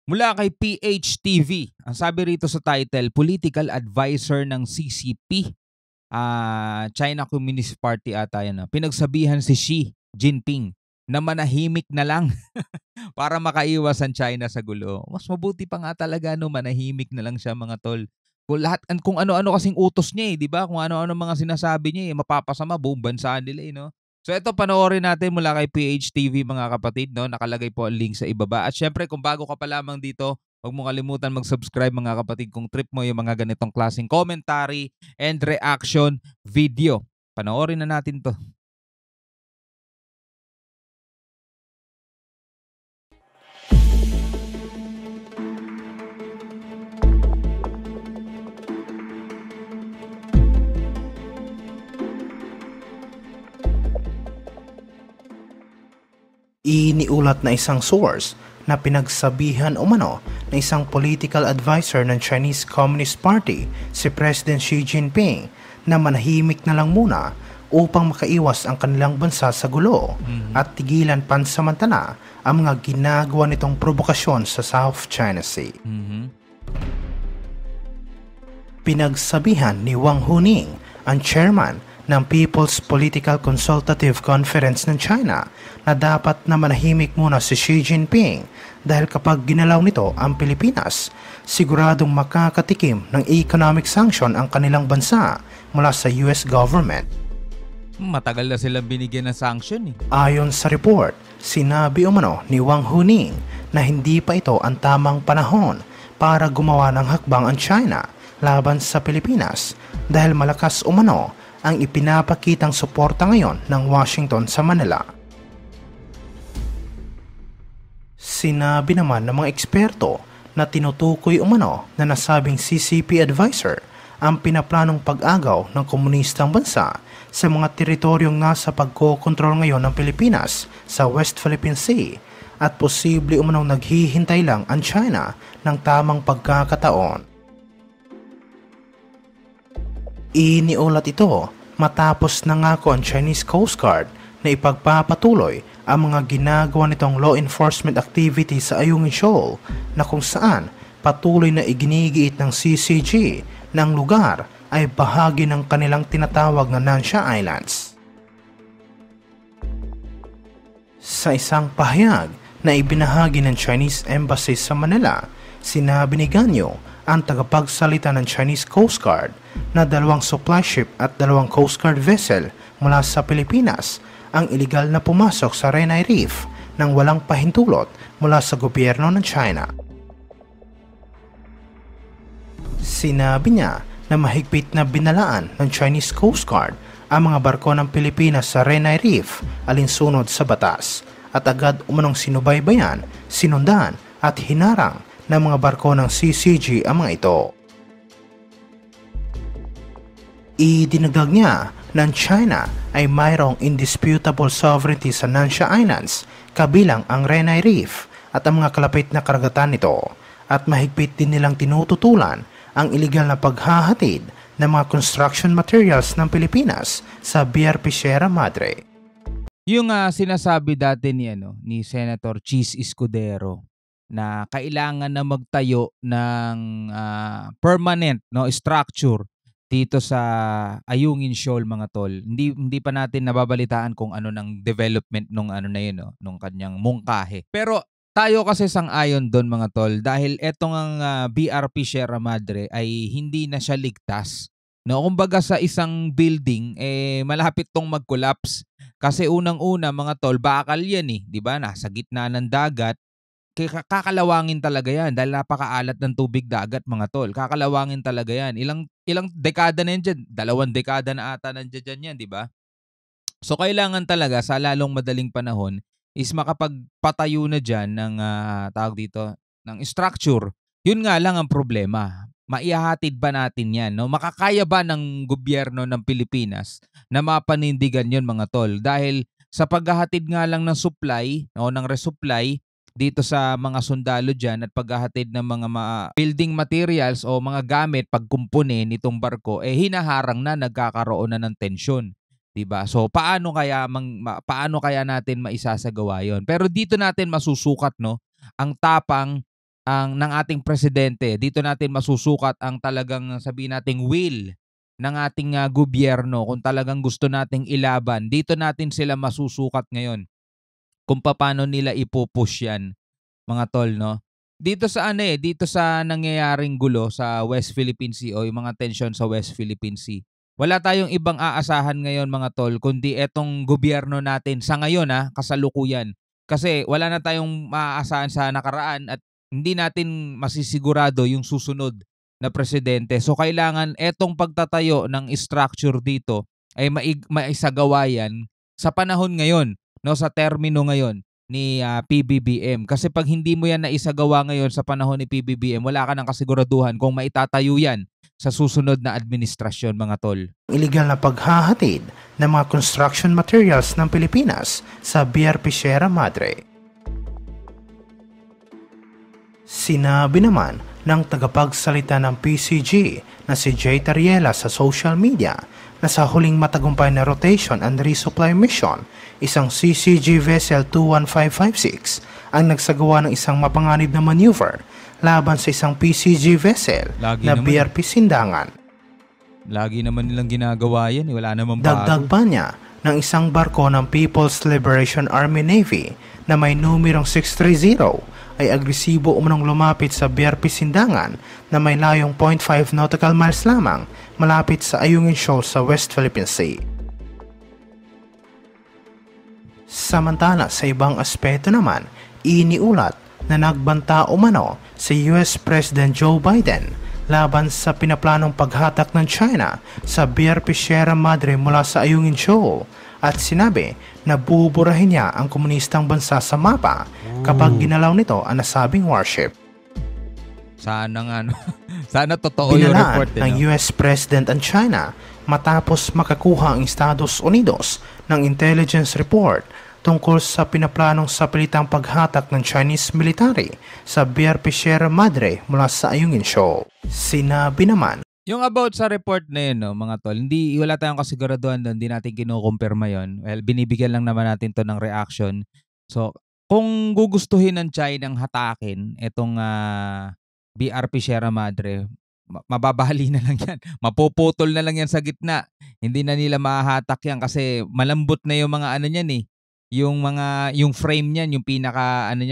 Mula kay PHTV, ang sabi rito sa title, political advisor ng CCP, China Communist Party ata yan. Pinagsabihan si Xi Jinping na manahimik na lang para makaiwas ang China sa gulo. Mas mabuti pa nga talaga manahimik na lang siya mga tol. Kung ano-ano kasing utos niya 'di ba? Kung ano-ano mga sinasabi niya mapapasama buong bansa nila no. So ito panoorin natin mula kay PHTV mga kapatid no. Nakalagay po ang link sa ibaba. At syempre kung bago ka pa lamang dito, huwag mo kalimutan mag-subscribe mga kapatid kung trip mo yung mga ganitong klaseng commentary and reaction video. Panoorin na natin 'to. Iniulat na isang source na pinagsabihan umano na isang political advisor ng Chinese Communist Party si President Xi Jinping na manahimik na lang muna upang makaiwas ang kanilang bansa sa gulo at tigilan pansamantala ang mga ginagawa nitong provokasyon sa South China Sea. Pinagsabihan ni Wang Huning, ang chairman ng People's Political Consultative Conference ng China, na dapat na manahimik muna si Xi Jinping dahil kapag ginalaw nito ang Pilipinas, siguradong makakatikim ng economic sanction ang kanilang bansa mula sa US government. Matagal na silang binigyan ng sanction Ayon sa report, sinabi umano ni Wang Huning na hindi pa ito ang tamang panahon para gumawa ng hakbang ang China laban sa Pilipinas dahil malakas umano ang ipinapakitang suporta ngayon ng Washington sa Manila. Sinabi naman ng mga eksperto na tinutukoy umano na nasabing CCP advisor ang pinaplanong pag-agaw ng komunistang bansa sa mga teritoryong nasa pagkokontrol ngayon ng Pilipinas sa West Philippine Sea at posible umanong naghihintay lang ang China ng tamang pagkakataon. Iniulat ito matapos nangako ang Chinese Coast Guard na ipagpapatuloy ang mga ginagawa nitong law enforcement activity sa Ayungin Shoal na kung saan patuloy na iginigiit ng CCG na ang lugar ay bahagi ng kanilang tinatawag na Nansha Islands. Sa isang pahayag na ibinahagi ng Chinese Embassy sa Manila, sinabi ni Ganyo, ang tagapagsalita ng Chinese Coast Guard, na 2 supply ship at 2 Coast Guard vessel mula sa Pilipinas ang iligal na pumasok sa Renai Reef nang walang pahintulot mula sa gobyerno ng China. Sinabi niya na mahigpit na binalaan ng Chinese Coast Guard ang mga barko ng Pilipinas sa Renai Reef alinsunod sa batas at agad umanong sinubaybayan, sinundan at hinarang ng mga barko ng CCG ang mga ito. Idinagdag niya na ang China ay mayroong indisputable sovereignty sa Nansha Islands kabilang ang Renai Reef at ang mga kalapit na karagatan nito at mahigpit din nilang tinututulan ang iligal na paghahatid ng mga construction materials ng Pilipinas sa BRP Sierra Madre. Yung sinasabi dati ni Senator Chis Escudero na kailangan na magtayo ng permanent structure dito sa Ayungin Shoal mga tol. Hindi pa natin nababalitaan kung ano ng development nung nung kanyang mungkahe. Pero tayo kasi sang-ayon doon mga tol dahil etong ang BRP Sierra Madre ay hindi na siya ligtas. No, kumbaga sa isang building malapit tong mag-collapse kasi unang-una mga tol bakal yan 'di ba? Nasa gitna ng dagat. Kakalawangin talaga yan dahil napakaalat ng tubig dagat mga tol. Kakalawangin talaga yan. Ilang dekada na yan dyan. 2 dekada na ata nandiyan yan, di ba? So kailangan talaga sa lalong madaling panahon is makapagpatayo na dyan ng tawag dito, ng structure. Yun nga lang ang problema. Maihahatid ba natin yan? No? Makakaya ba ng gobyerno ng Pilipinas na mapanindigan yun mga tol? Dahil sa paghahatid nga lang ng supply o ng resupply dito sa mga sundalo dyan at paghahatid ng mga building materials o mga gamit pagkumpune nitong barko, hinaharang na, nagkakaroon na ng tensyon. Diba? So paano kaya natin maisasagawa yon? Pero dito natin masusukat ang tapang ng ating presidente. Dito natin masusukat ang talagang sabihin nating will ng ating gobyerno kung talagang gusto nating ilaban. Dito natin sila masusukat ngayon kung paano nila ipupush yan, mga tol, no? Dito sa dito sa nangyayaring gulo sa West Philippine Sea o yung mga tension sa West Philippine Sea. Wala tayong ibang aasahan ngayon, mga tol, kundi etong gobyerno natin sa ngayon, kasalukuyan. Kasi wala na tayong maaasahan sa nakaraan at hindi natin masisigurado yung susunod na presidente. So kailangan etong pagtatayo ng structure dito ay maisagawa yan sa panahon ngayon, no, sa termino ngayon ni PBBM. Kasi pag hindi mo yan naisagawa ngayon sa panahon ni PBBM, wala ka ng kasiguraduhan kung maitatayo yan sa susunod na administrasyon, mga tol. Illegal na paghahatid ng mga construction materials ng Pilipinas sa BRP Sierra Madre. Sinabi naman ng tagapagsalita ng PCG na si Jay Tariela sa social media na sa huling matagumpay na rotation and resupply mission, isang CCG vessel 21556 ang nagsagawa ng isang mapanganib na maneuver laban sa isang PCG vessel na BRP Sindangan. Lagi naman nilang ginagawa yan, wala namang bago. Dagdag pa niya ng isang barko ng People's Liberation Army Navy na may numerong 630 ay agresibo umunong lumapit sa BRP Sindangan na may layong 0.5 nautical miles lamang malapit sa Ayungin Shoal sa West Philippine Sea. Samantala sa ibang aspeto naman, iniulat na nagbanta umano si US President Joe Biden laban sa pinaplanong paghatak ng China sa BRP Sierra Madre mula sa Ayungin Shoal at sinabi na buburahin niya ang komunistang bansa sa mapa kapag ginalaw nito ang nasabing warship. Sana nga, no? Sana totoo yung report. Binalaan ng US President ang China matapos makakuha ang Estados Unidos ng intelligence report tungkol sa pinaplanong sapilitang paghatak ng Chinese military sa BRP Sierra Madre mula sa Ayungin Shoal. Sinabi naman, yung about sa report na yun, no, mga tol, wala tayong kasiguraduhan doon, hindi natin kinukumpirma yun. Well, binibigyan lang naman natin to ng reaction. So, kung gugustuhin ng China ng hatakin itong BRP Sierra Madre, mababali na lang yan. Mapuputol na lang yan sa gitna. Hindi na nila mahahatak yan kasi malambot na yung mga niyan eh. Yung frame niyan, yung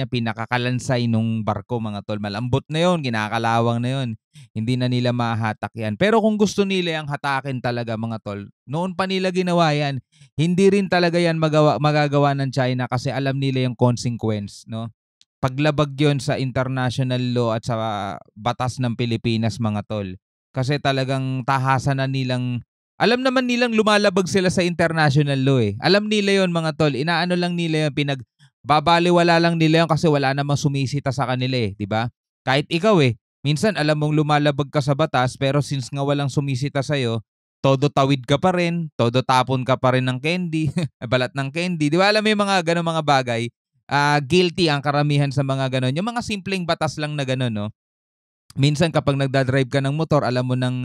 pinakakalansay nung barko, mga tol. Malambot na yon, kinakalawang na yon. Hindi na nila mahahatak yan. Pero kung gusto nila yung hatakin talaga, mga tol, noon pa nila ginawa yan. Hindi rin talaga yan magagawa ng China kasi alam nila yung consequence, no? Paglabag yon sa international law at sa batas ng Pilipinas, mga tol. Kasi talagang tahasan na nilang, alam naman nilang lumalabag sila sa international law eh. Alam nila yon, mga tol. Inaano lang nila yung babaliwala lang nila yon kasi wala namang sumisita sa kanila eh, di ba? Kahit ikaw minsan alam mong lumalabag ka sa batas pero since nga walang sumisita sa'yo, todo tawid ka pa rin, todo tapon ka pa rin ng candy, balat ng candy. Di ba alam mo yung mga ganun mga bagay? Guilty ang karamihan sa mga ganun. Yung mga simpleng batas lang na ganun, no? Minsan kapag nagdadrive ka ng motor, alam mo ng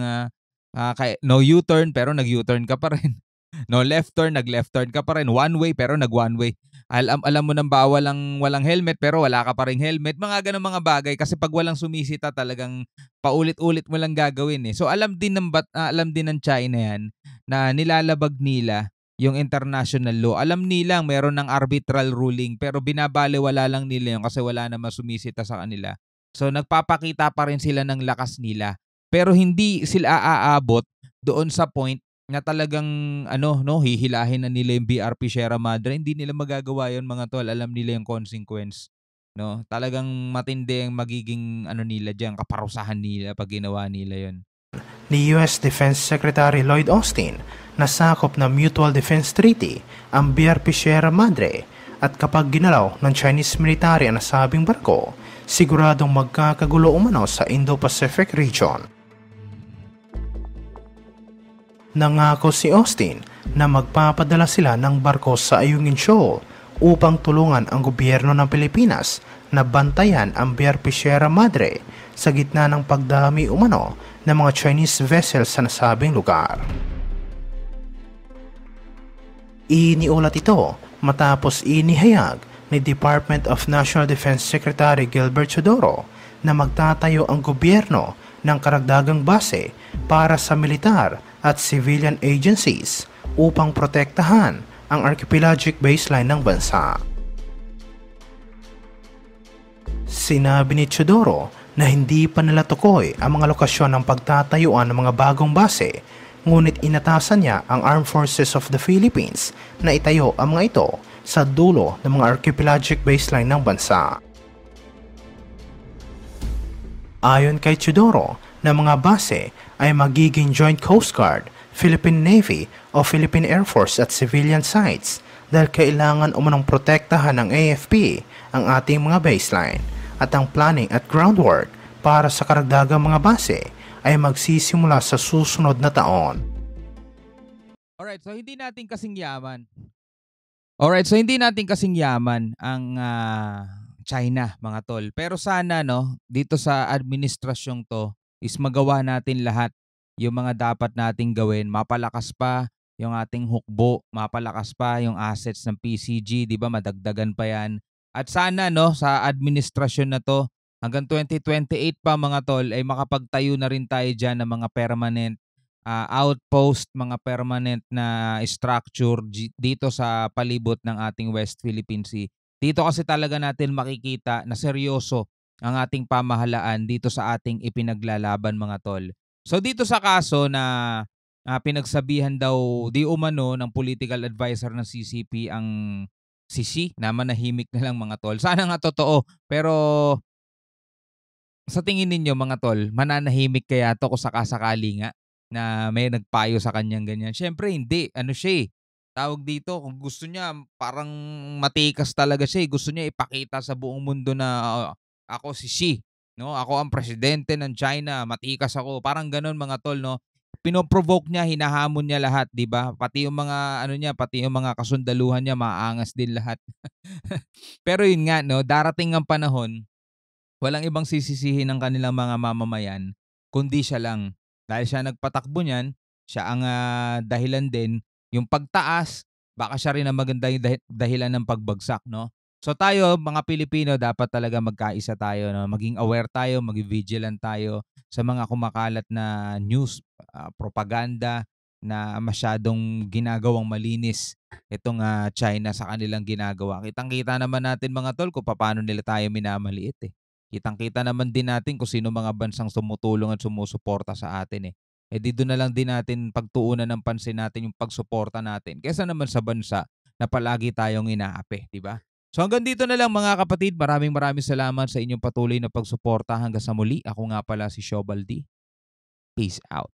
no U-turn pero nag-U-turn ka pa rin. No left turn, nag-left turn ka pa rin. One way pero nag-one way. Alam mo nang bawal walang helmet pero wala ka pa ring helmet. Mga ganun mga bagay kasi pag walang sumisita talagang paulit-ulit mo lang gagawin eh. So alam din ng China yan na nilalabag nila yung international law. Alam nilang meron ng arbitral ruling pero binabaliwala lang nila yun kasi wala namang sumisita sa kanila. So nagpapakita pa rin sila ng lakas nila. Pero hindi sila aabot doon sa point na talagang hihilahin na nila yung BRP Sierra Madre. Hindi nila magagawa yon, mga tol. Alam nila yung consequence, no? Talagang matindi ang magiging nila diyan, kaparusahan nila pag ginawa nila yon. Ni US Defense Secretary Lloyd Austin na sakop na Mutual Defense Treaty ang BRP Sierra Madre at kapag ginalaw ng Chinese military ang nasabing barko, siguradong magkakagulo umano sa Indo-Pacific region. Nangako si Austin na magpapadala sila ng barko sa Ayungin Shoal upang tulungan ang gobyerno ng Pilipinas na bantayan ang BRP Sierra Madre sa gitna ng pagdami umano ng mga Chinese vessels sa nasabing lugar. Iniulat ito matapos inihayag ni Department of National Defense Secretary Gilbert Chodoro na magtatayo ang gobyerno ng karagdagang base para sa militar at civilian agencies upang protektahan ang archipelagic baseline ng bansa. Sinabi ni Teodoro na hindi pa nila tukoy ang mga lokasyon ng pagtatayuan ng mga bagong base, ngunit inatasan niya ang Armed Forces of the Philippines na itayo ang mga ito sa dulo ng mga archipelagic baseline ng bansa. Ayon kay Teodoro, na mga base ay magiging Joint Coast Guard, Philippine Navy o Philippine Air Force at civilian sites dahil kailangan umanong protektahan ng AFP ang ating mga baseline at ang planning at groundwork para sa karagdagang mga base ay magsisimula sa susunod na taon. Alright, so hindi natin kasing yaman ang China, mga tol. Pero sana dito sa administrasyong to is magawa natin lahat yung mga dapat nating gawin. Mapalakas pa yung ating hukbo, mapalakas pa yung assets ng PCG, 'di ba? Madagdagan pa 'yan. At sana sa administrasyon na to hanggang 2028 pa, mga tol, ay makapagtayo na rin tayo diyan ng mga permanent outpost, mga permanent na structure dito sa palibot ng ating West Philippine Sea. Dito kasi talaga natin makikita na seryoso ang ating pamahalaan dito sa ating ipinaglalaban, mga tol. So dito sa kaso na pinagsabihan daw di umano ng political advisor ng CCP ang si na manahimik na lang, mga tol. Sana nga totoo, pero sa tingin ninyo, mga tol, mananahimik kaya to kung sakasakali nga na may nagpayo sa kanyang ganyan? Syempre hindi. Ano siya tawag dito, kung gusto niya parang matikas talaga siya. Gusto niya ipakita sa buong mundo na ako si Xi, no? Ako ang presidente ng China, matikas ako. Parang ganoon, mga tol, no? Pinoprovoke niya, hinahamon niya lahat, 'di ba? Pati yung mga pati yung mga kasundaluhan niya maangas din lahat. Pero yun nga, darating ang panahon, walang ibang sisisihin ng kanilang mga mamamayan kundi siya lang. Dahil siya nagpatakbo niyan, siya ang dahilan din. Yung pagtaas, baka siya rin ang magandang dahilan ng pagbagsak, no? So tayo, mga Pilipino, dapat talaga magkaisa tayo, no? Maging aware tayo, maging vigilant tayo sa mga kumakalat na news, propaganda na masyadong ginagawang malinis itong China sa kanilang ginagawa. Kitang-kita naman natin, mga tol, kung paano nila tayo minamaliit eh. Kitang-kita naman din natin kung sino mga bansang tumutulong at sumusuporta sa atin eh. Eh dito na lang din natin pagtuunan ng pansin natin yung pagsuporta natin kaysa naman sa bansa na palagi tayong inaapi, di ba? So hanggang dito na lang, mga kapatid. Maraming salamat sa inyong patuloy na pagsuporta. Hanggang sa muli, ako nga pala si Shobaldi. Peace out.